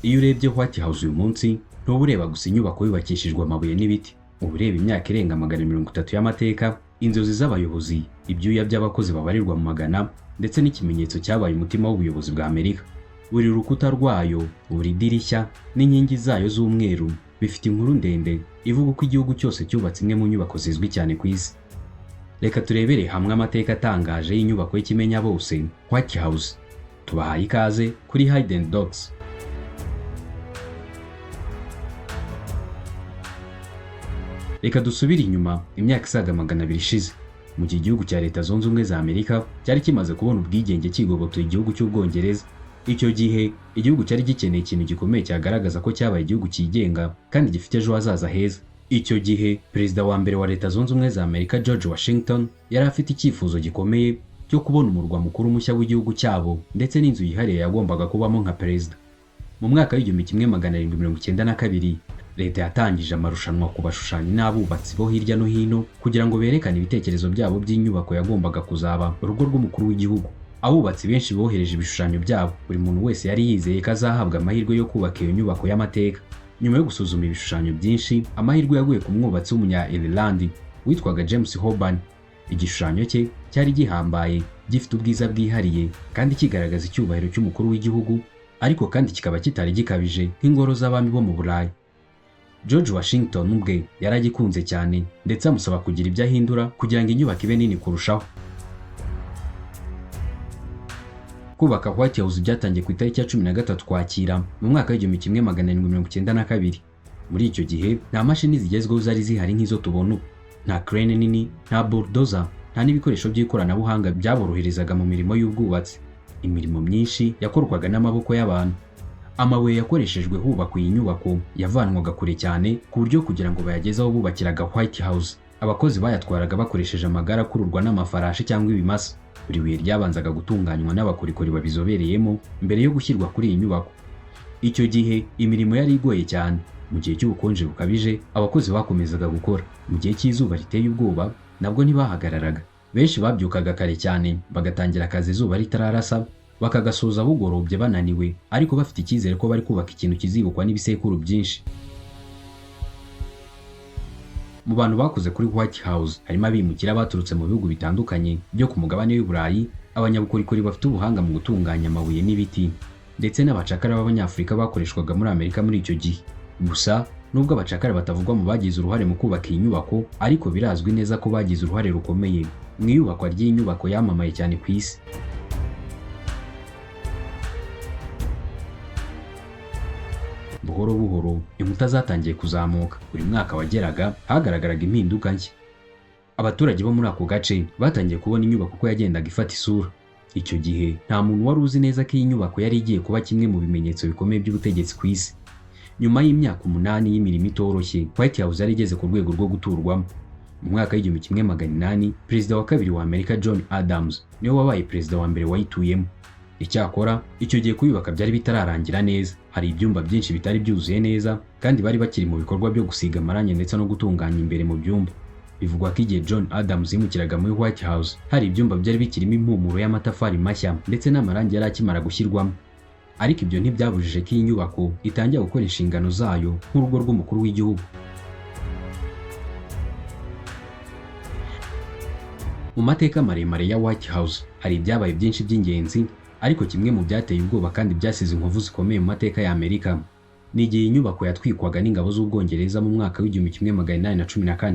Iyo urebye White House uyu munsi ntuba ureba gusa inyubako yubakishijwe amabuye n'ibiti, uba ureba imyaka irenga 130 y'amateka, inzozi z'abayobozi, ibyuya by'abakozi babarirwa mu magana, ndetse n'ikimenyetso cyabaye umutima w'ubuyobozi bwa Amerika. Buri rukuta rwayo, buri dirishya n'inkingi zayo z'umweru bifite inkuru ndende ivuga ko igihugu cyose cyubatse imwe mu nyubako zizwi cyane ku isi. Reka turebere hamwe amateka atangaje y'inyubako y'ikimenya bose, White House. Tubahaye ikaze kuri Hidden Dots. Reka dusubire inyuma imyaka isaga 200 ishize, mu gihe igihugu cya Leta Zunze Ubumwe za Amerika cyari kimaze kubona ubwigenge kigobotoye igihugu cy'Ubwongereza. Icyo gihe igihugu cyari gikeneye ikintu gikomeye cyagaragaza ko cyabaye igihugu cyigenga kandi gifite ejo hazaza heza. Icyo gihe perezida wa mbere wa Leta Zunze Ubumwe za Amerika George Washington yari afite icyifuzo gikomeye cyo kubona umurwa mukuru mushya w'igihugu cyabo ndetse n'inzu yihariye yagombaga kubamo nka perezida. Mu mwaka w'1792 Leta yatangije amarushanwa ku bashushanyi n'abubatsi bo hirya no hino kugira ngo berekane ibitekerezo byabo by'inyubako yagombaga kuzaba urugo rw'umukuru w'igihugu. Abubatsi benshi bohereje ibishushanyo byabo, buri muntu wese yari yizeye ko azahabwa amahirwe yo kubaka iyo nyubako y'amateka. Nyuma yo gusuzuma ibishushanyo byinshi, amahirwe yaguye ku mwubatsi w'umunya-Ireland witwaga James Hobban. Igishushanyo cye cyari gihambaye, gifite ubwiza bwihariye kandi kigaragaza icyubahiro cy'umukuru w'igihugu, ariko kandi kikaba kitari gikabije nk'ingoro z'abami bo mu Burayi. George Washington ubwe yaragikunze cyane ndetse amusaba kugira ibyo ahindura kugira ngo inyubako ibe nini kurushaho. Kubaka White House byatangiye ku itariki ya 13 Ukwakira mu mwaka w'1792. Muri icyo gihe nta mashini zigezweho zari zihari nk'izo tubona ubu, nta crane nini, nta bulldozer, nta n'ibikoresho by'ikoranabuhanga byaboroherezaga mu mirimo y'ubwubatsi. Imirimo myinshi yakorwaga n'amaboko y'abantu. Amabuye yakoreshejwe hubakwa iyi nyubako yavanwaga kure cyane ku buryo kugira ngo bayageze aho bubakiraga White House, abakozi bayatwaraga bakoresheje amagare akururwa n'amafarashi cyangwa ibimasa. Buri buye ryabanzaga gutunganywa n'abakorikori babizobereyemo mbere yo gushyirwa kuri iyi nyubako. Icyo gihe imirimo yari igoye cyane. Mu gihe cy'ubukonje bukabije, abakozi bakomezaga gukora. Mu gihe cy'izuba riteye ubwoba, nabwo ntibahagararaga. Benshi babyukaga kare cyane bagatangira akazi izuba ritararasa, bakagasoza bugorobye bananiwe, ariko bafite icyizere ko bari kubaka ikintu kizibukwa n'ibisekuru byinshi. Mu bantu bakoze kuri White House harimo abimukira baturutse mu bihugu bitandukanye byo ku mugabane w'i Burayi, abanyabukorikori bafite ubuhanga mu gutunganya amabuye n'ibiti, ndetse n'abacakara b'Abanyafurika bakoreshwaga muri Amerika muri icyo gihe. Gusa nubwo abacakara batavugwa mu bagize uruhare mu kubaka iyi nyubako, ariko birazwi neza ko bagize uruhare rukomeye mu iyubakwa ry'iyi nyubako yamamaye cyane ku isi. Buhoro buhoro inkuta zatangiye kuzamuka. Buri mwaka wageraga hagaragaraga impinduka nshya. Abaturage bo muri ako gace batangiye kubona inyubako ko yagendaga ifata isura. Icyo gihe nta muntu wari uzi neza ko iyi nyubako yari igiye kuba kimwe mu bimenyetso bikomeye by'ubutegetsi ku isi. Nyuma y'imyaka 8 y'imirimo itoroshye, White House yari igeze ku rwego rwo guturwamo. Mu mwaka w'1800 perezida wa kabiri wa Amerika John Adams niwe wabaye perezida wa mbere wayituyemo. Icyakora icyo gihe kuyubaka byari bitararangira neza. Hari ibyumba byinshi bitari byuzuye neza kandi bari bakiri mu bikorwa byo gusiga amarangi ndetse no gutunganya imbere mu byumba. Bivugwa ko igihe John Adams yimukiraga muri White House, hari ibyumba byari bikirimo impumuro y'amatafari mashya ndetse n'amarangi yari akimara gushyirwamo. Ariko ibyo ntibyabujije ko iyi nyubako itangira gukora inshingano zayo nk'urugo rw'umukuru w'igihugu. Mu mateka maremare ya White House hari ibyabaye byinshi by'ingenzi, ariko kimwe mu byateye ubwoba kandi byasize inkovu zikomeye mu mateka ya Amerika ni igihe inyubako yatwikwaga n'ingabo z'Ubwongereza mu mwaka w'1814.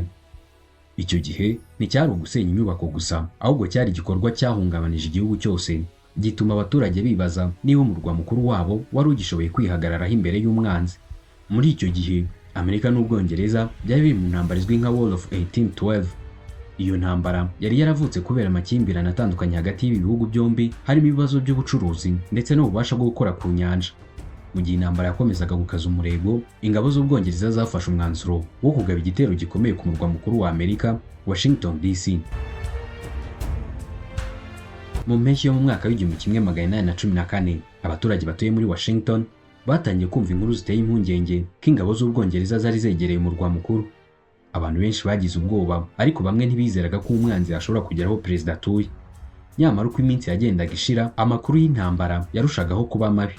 Icyo gihe nticyari ugusenya inyubako gusa, ahubwo cyari igikorwa cyahungabanije igihugu cyose, gituma abaturage bibaza niba umurwa mukuru wabo wari ugishoboye kwihagararaho imbere y'umwanzi. Muri icyo gihe Amerika n'Ubwongereza byari biri mu ntambara izwi nka War of 1812. Iyo ntambara yari yaravutse kubera amakimbirane atandukanye hagati y'ibi bihugu byombi, harimo ibibazo by'ubucuruzi ndetse n'ububasha bwo gukora ku nyanja. Mu gihe intambara yakomezaga gukaza umurego, ingabo z'Ubwongereza zafashe umwanzuro wo kugaba igitero gikomeye ku murwa mukuru wa Amerika, Washington DC. Mu mpeshyi yo mu mwaka w'1814, abaturage batuye muri Washington batangiye kumva inkuru ziteye impungenge ko ingabo z'Ubwongereza zari zegereye umurwa mukuru. Abantu benshi bagize ubwoba, ariko bamwe ntibizeraga ko umwanzi ashobora kugeraho perezida atuye. Nyamara uko iminsi yagendaga ishira, amakuru y'intambara yarushagaho kuba mabi.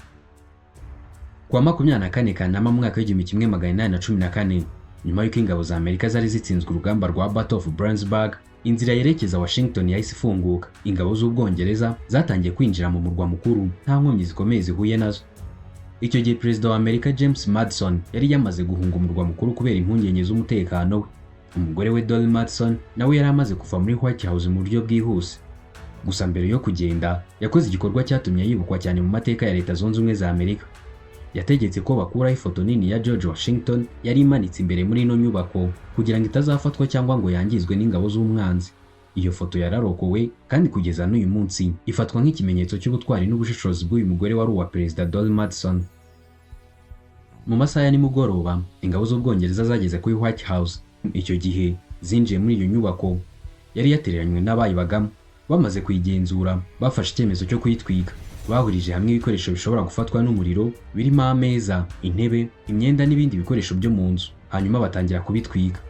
Kuwa 24 Kanama mu mwaka w'1814, nyuma y'uko ingabo za Amerika zari zitsinzwe urugamba rwa Battle of Brandsburg, inzira yerekeza Washington yahise ifunguka. Ingabo z'Ubwongereza zatangiye kwinjira mu murwa mukuru nta nkomyi zikomeye zihuye nazo. Icyo gihe Perezida wa Amerika James Madison yari yamaze guhunga umurwa mukuru kubera impungenge z'umutekano we. Umugore we Dolly Madison nawe yari amaze kuva muri White House mu buryo bwihuse. Gusa mbere yo kugenda, yakoze igikorwa cyatumye yibukwa cyane mu mateka ya Leta Zunze Ubumwe za Amerika. Yategetse ko bakuraho ifoto nini ya George Washington yari imanitse imbere muri ino nyubako kugira ngo itazafatwa cyangwa ngo yangizwe n'ingabo z'umwanzi. Iyo foto yararokowe kandi kugeza n'uyu munsi ifatwa nk'ikimenyetso cy'ubutwari n'ubushishozi bw'uyu mugore wari uwa Perezida Dolly Madison. Mu masaha ya nimugoroba, ingabo z'Ubwongereza zageze kuri White House. Icyo gihe zinjiye muri iyo nyubako yari yatereranywe n'abayibagamo. Bamaze kuyigenzura, bafashe icyemezo cyo kuyitwika. Bahurije hamwe ibikoresho bishobora gufatwa n'umuriro birimo ameza, intebe, imyenda n'ibindi bikoresho byo mu nzu, hanyuma batangira kubitwika.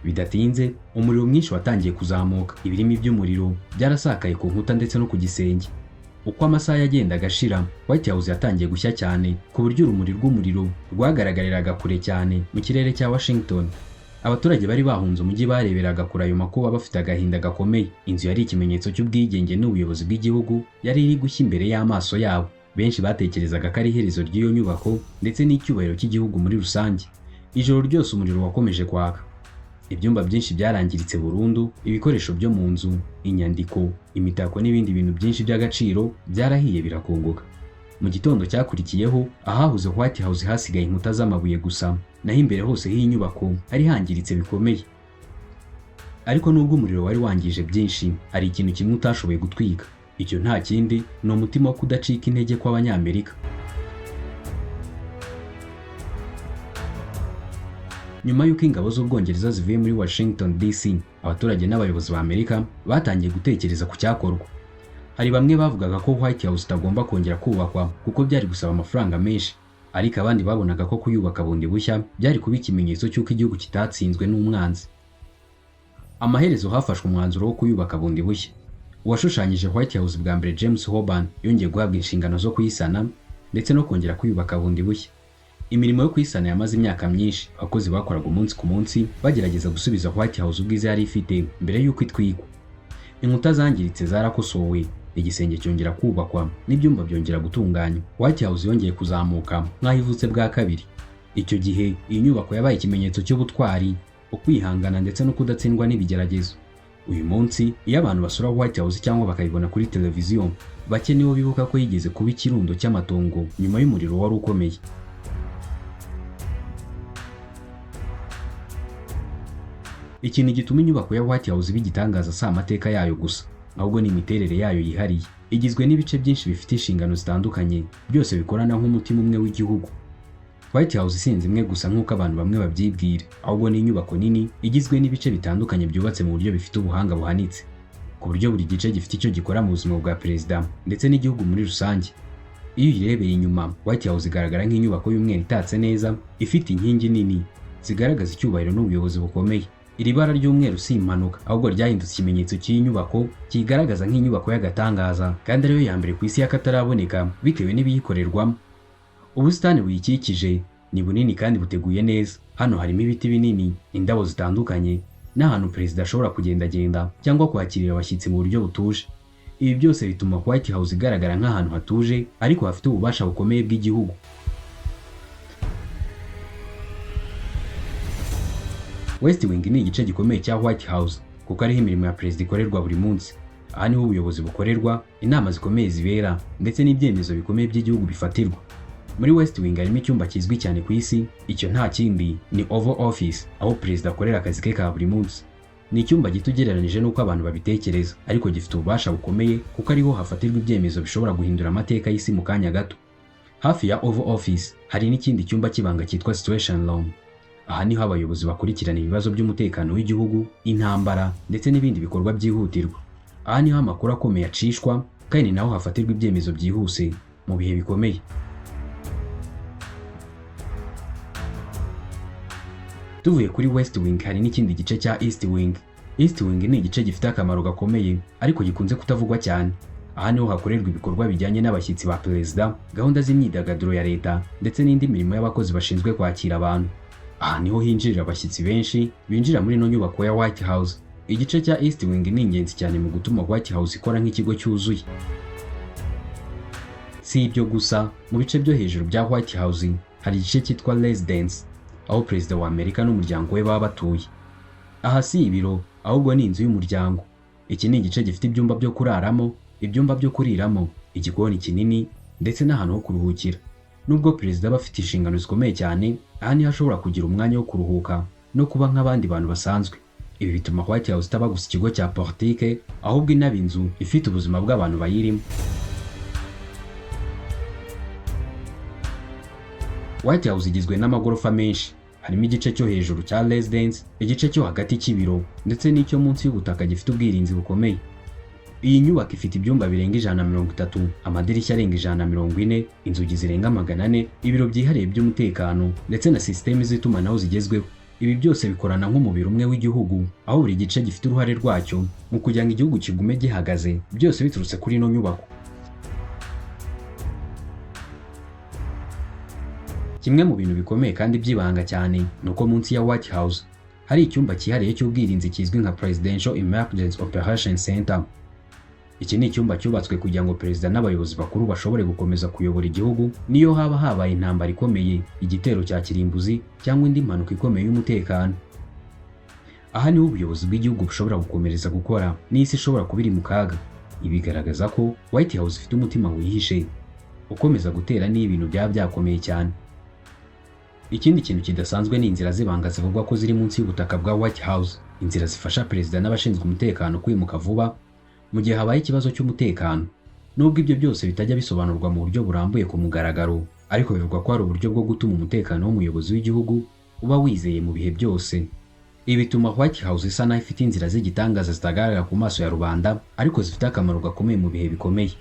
Bidatinze, umuriro mwinshi watangiye kuzamuka. Ibirimi by'umuriro byarasakaye ku nkuta ndetse no ku gisenge. Uko amasaha yagendaga ashira, White House yatangiye gushya cyane ku buryo urumuri rw'umuriro rwagaragariraga kure cyane mu kirere cya Washington. Abaturage bari bahunze umujyi bareberaga kure ayo makuba bafite agahinda gakomeye. Inzu yari ikimenyetso cy'ubwigenge n'ubuyobozi bw'igihugu yari iri gushya imbere y'amaso yabo. Benshi batekerezaga ko ari iherezo ry'iyo nyubako ndetse n'icyubahiro cy'igihugu muri rusange. Ijoro ryose umuriro wakomeje kwaka. Ibyumba byinshi byarangiritse burundu, ibikoresho byo mu nzu, inyandiko, imitako n'ibindi bintu byinshi by'agaciro byarahiye birakongoka. Mu gitondo cyakurikiyeho, ahahuze White House hasigaye inkuta z'amabuye gusa, naho imbere hose h'iyi nyubako hari hangiritse bikomeye. Ariko nubwo umuriro wari wangije byinshi, hari ikintu kimwe utashoboye gutwika. Icyo nta kindi ni umutima wo kudacika intege kw'Abanyamerika. Nyuma y'uko ingabo z'Ubwongereza zivuye muri Washington DC, abaturage n'abayobozi ba Amerika batangiye gutekereza ku cyakorwa. Hari bamwe bavugaga ko White House itagomba kongera kubakwa kuko byari gusaba amafaranga menshi, ariko abandi babonaga ko kuyubaka bundi bushya byari kuba ikimenyetso cy'uko igihugu kitatsinzwe n'umwanzi. Amaherezo hafashwe umwanzuro wo kuyubaka bundi bushya. Uwashushanyije White House bwa mbere James Hoban yongeye guhabwa inshingano zo kuyisana ndetse no kongera kuyubaka bundi bushya. Imirimo yo kuyisana yamaze imyaka myinshi. Abakozi bakoraga umunsi ku munsi bagerageza gusubiza White House ubwiza yari ifite mbere y'uko itwikwa. Inkuta zangiritse zarakosowe, igisenge cyongera kubakwa n'ibyumba byongera gutunganywa. White House yongeye kuzamuka nk'aho ivutse bwa kabiri. Icyo gihe iyi nyubako yabaye ikimenyetso cy'ubutwari, ukwihangana ndetse no kudatsindwa n'ibigeragezo. Uyu munsi iyo abantu basura White House cyangwa bakayibona kuri televiziyo, bake nibo bibuka ko yigeze kuba ikirundo cy'amatongo nyuma y'umuriro wari ukomeye. Ikintu gituma inyubako ya White House bigitangaza si amateka yayo gusa, ahubwo ni imiterere yayo yihariye. Igizwe n'ibice byinshi bifite inshingano zitandukanye, byose bikorana nk'umutima umwe w'igihugu. White House isinze imwe gusa nk'uko abantu bamwe babyibwira, ahubwo ni inyubako nini igizwe n'ibice bitandukanye byubatse mu buryo bifite ubuhanga buhanitse, ku buryo buri gice gifite icyo gikora mu buzima bwa perezida ndetse n'igihugu muri rusange. Iyo uyirebeye inyuma, White House igaragara nk'inyubako y'umweru itatse neza, ifite inkingi nini zigaragaza icyubahiro n'ubuyobozi bukomeye. Iri bara ry'umweru si impanuka, ahubwo ryahindutse ikimenyetso cy'iyi nyubako kigaragaza nk'inyubako y'agatangaza kandi ariyo ya mbere ku isi y'akataraboneka bitewe n'ibiyikorerwamo. Ubusitani buyikikije ni bunini kandi buteguye neza. Hano harimo ibiti binini, indabo zitandukanye, n'ahantu perezida ashobora kugendagenda cyangwa kwakirira abashyitsi mu buryo butuje. Ibi byose bituma White House igaragara nk'ahantu hatuje ariko hafite ububasha bukomeye bw'igihugu. West Wing ni igice gikomeye cya White House kuko ariho imirimo ya perezida ikorerwa buri munsi. Aha niho ubuyobozi bukorerwa, inama zikomeye zibera ndetse n'ibyemezo bikomeye by'igihugu bifatirwa. Muri West Wing harimo icyumba kizwi cyane ku isi, icyo nta kindi ni Oval Office, aho perezida akorera akazi ke ka buri munsi. Ni icyumba gito ugereranije n'uko abantu babitekereza, ariko gifite ububasha bukomeye kuko ariho hafatirwa ibyemezo bishobora guhindura amateka y'isi mu kanya gato. Hafi ya Oval Office hari n'ikindi cyumba cy'ibanga cyitwa Situation Room. Aha niho abayobozi bakurikirana ibibazo by'umutekano w'igihugu, intambara ndetse n'ibindi bikorwa byihutirwa. Aha niho amakuru akomeye acishwa kandi naho hafatirwa ibyemezo byihuse mu bihe bikomeye. Tuvuye kuri West Wing hari n'ikindi gice cya East Wing. East Wing ni igice gifite akamaro gakomeye ariko gikunze kutavugwa cyane. Aha niho hakorerwa ibikorwa bijyanye n'abashyitsi ba perezida, gahunda z'imyidagaduro ya leta ndetse n'indi mirimo y'abakozi bashinzwe kwakira abantu. Aha niho hinjirira abashyitsi benshi binjira muri ino nyubako ya White House. Igice cya East Wing ni ingenzi cyane mu gutuma White House ikora nk'ikigo cyuzuye. Si ibyo gusa, mu bice byo hejuru bya White House hari igice cyitwa Residence, aho perezida wa Amerika n'umuryango we baba batuye. Aha si ibiro, ahubwo ni inzu y'umuryango. Iki ni igice gifite ibyumba byo kuraramo, ibyumba byo kuriramo, igikoni kinini ndetse n'ahantu ho kuruhukira. Nubwo perezida aba afite inshingano zikomeye cyane, aha niho ashobora kugira umwanya wo kuruhuka no kuba nk'abandi bantu basanzwe. Ibi bituma White House itaba gusa ikigo cya politike, ahubwo inaba inzu ifite ubuzima bw'abantu bayirimo. White House igizwe n'amagorofa menshi. Harimo igice cyo hejuru cya Residence, igice cyo hagati cy'ibiro ndetse n'icyo munsi y'ubutaka gifite ubwirinzi bukomeye. Iyi nyubako ifite ibyumba birenga 130, amadirishya arenga 140, inzugi zirenga 400, ibiro byihariye by'umutekano ndetse na sisiteme z'itumanaho zigezweho. Ibi byose bikorana nk'umubiri umwe w'igihugu, aho buri gice gifite uruhare rwacyo mu kugira ngo igihugu kigume gihagaze, byose biturutse kuri ino nyubako. Kimwe mu bintu bikomeye kandi byibanga cyane nuko munsi ya White House hari icyumba cyihariye cy'ubwirinzi kizwi nka Presidential Emergency Operation Center. Iki ni icyumba cyubatswe kugira ngo perezida n'abayobozi bakuru bashobore gukomeza kuyobora igihugu niyo haba habaye intambara ikomeye, igitero cya kirimbuzi cyangwa indi mpanuka ikomeye y'umutekano. Aha niho ubuyobozi bw'igihugu bushobora gukomereza gukora n'isi ishobora kuba iri mu kaga. Ibi bigaragaza ko White House ifite umutima wihishe ukomeza gutera n'ibintu byaba byakomeye cyane. Ikindi kintu kidasanzwe ni inzira z'ibanga zivugwa ko ziri munsi y'ubutaka bwa White House. Inzira zifasha perezida n'abashinzwe umutekano kwimuka vuba mu gihe habaye ikibazo cy'umutekano. Nubwo ibyo byose bitajya bisobanurwa mu buryo burambuye ku mugaragaro, ariko bivugwa ko ari uburyo bwo gutuma umutekano w'umuyobozi w'igihugu uba wizeye mu bihe byose. Ibi bituma White House isa naho ifite inzira z'igitangaza zitagaragara ku maso ya rubanda, ariko zifite akamaro gakomeye mu bihe bikomeye.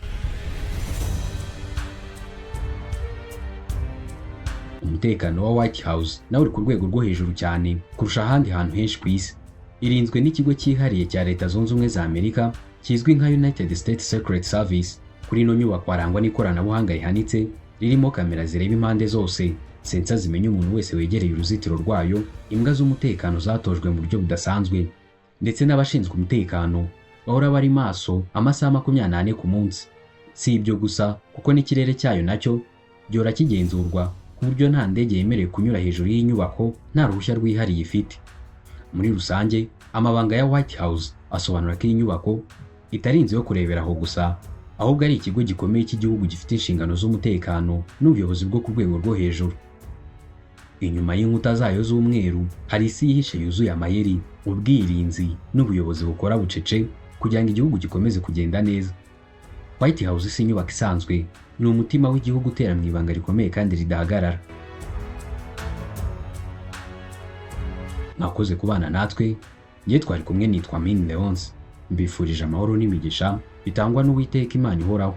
Umutekano wa White House nawe uri ku rwego rwo hejuru cyane kurusha ahandi hantu henshi ku isi. Irinzwe n'ikigo cyihariye cya Leta Zunze Ubumwe za Amerika kizwi nka United States Secret Service. Kuri ino nyubako harangwa n'ikoranabuhanga rihanitse ririmo kamera zireba impande zose, sensa zimenya umuntu wese wegereye uruzitiro rwayo, imbwa z'umutekano zatojwe mu buryo budasanzwe, ndetse n'abashinzwe umutekano bahora bari maso amasaha 24 ku munsi. Si ibyo gusa, kuko n'ikirere cyayo nacyo gihora kigenzurwa ku buryo nta ndege yemerewe kunyura hejuru y'inyubako nta ruhushya rwihariye ifite. Muri rusange, amabanga ya White House asobanura ko iyi nyubako itari inzu yo kurebera aho gusa, ahubwo ari ikigo gikomeye cy'igihugu gifite inshingano z'umutekano n'ubuyobozi bwo ku rwego rwo hejuru. Inyuma y'inkuta zayo z'umweru hari isi yihishe yuzuye amayeri, ubwirinzi n'ubuyobozi bukora bucece kugira ngo igihugu gikomeze kugenda neza. White House si inyubako isanzwe, ni umutima w'igihugu utera mu ibanga rikomeye kandi ridahagarara. Mwakoze kubana natwe, njye twari kumwe nitwa Min Leonce. Mbifurije amahoro n'imigisha bitangwa n'Uwiteka Imana ihoraho.